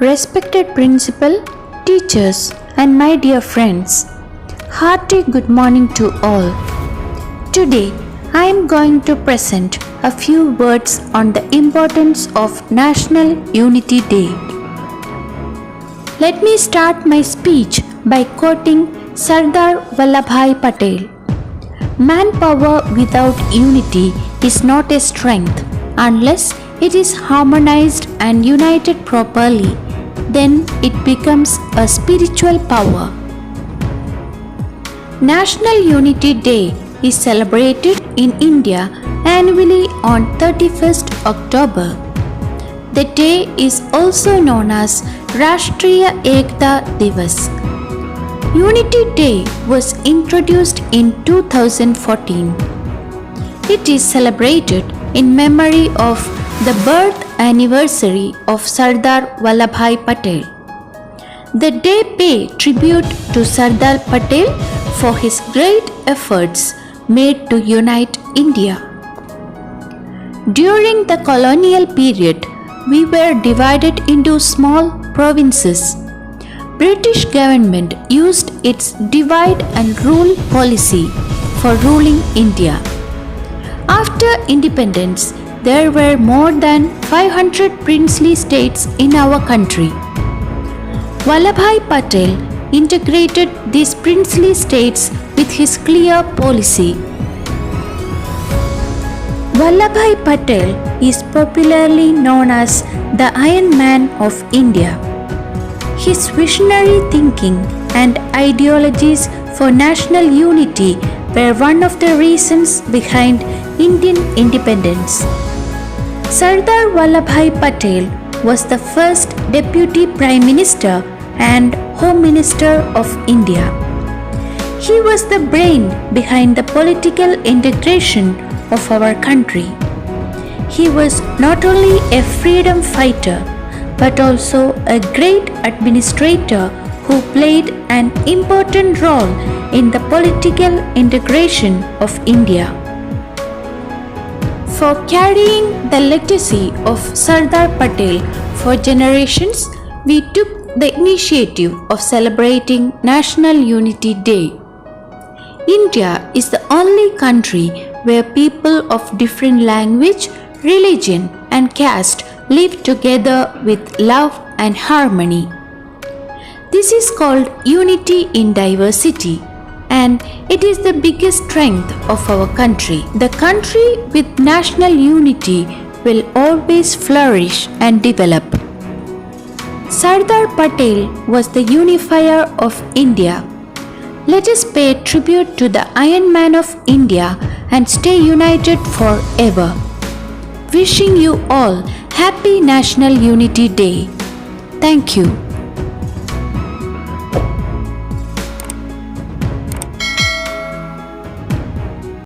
Respected principal, teachers, and my dear friends, hearty good morning to all. Today, I am going to present a few words on the importance of National Unity Day. Let me start my speech by quoting Sardar Vallabhbhai Patel. Manpower without unity is not a strength unless it is harmonized and united properly. Then it becomes a spiritual power. National Unity Day is celebrated in India annually on 31st October. The day is also known as Rashtriya Ekta Diwas. Unity Day was introduced in 2014. It is celebrated in memory of the birth anniversary of Sardar Vallabhbhai Patel. The day pays tribute to Sardar Patel for his great efforts made to unite India. During the colonial period, we were divided into small provinces. British government used its divide and rule policy for ruling India. After independence, there were more than 500 princely states in our country. Vallabhbhai Patel integrated these princely states with his clear policy. Vallabhbhai Patel is popularly known as the Iron Man of India. His visionary thinking and ideologies for national unity were one of the reasons behind Indian independence. Sardar Vallabhbhai Patel was the first Deputy Prime Minister and Home Minister of India. He was the brain behind the political integration of our country. He was not only a freedom fighter but also a great administrator who played an important role in the political integration of India. For carrying the legacy of Sardar Patel for generations, we took the initiative of celebrating National Unity Day. India is the only country where people of different language, religion, and caste live together with love and harmony. This is called unity in diversity, and it is the biggest strength of our country. The country with national unity will always flourish and develop. Sardar Patel was the unifier of India. Let us pay tribute to the Iron Man of India and stay united forever. Wishing you all Happy National Unity Day. Thank you.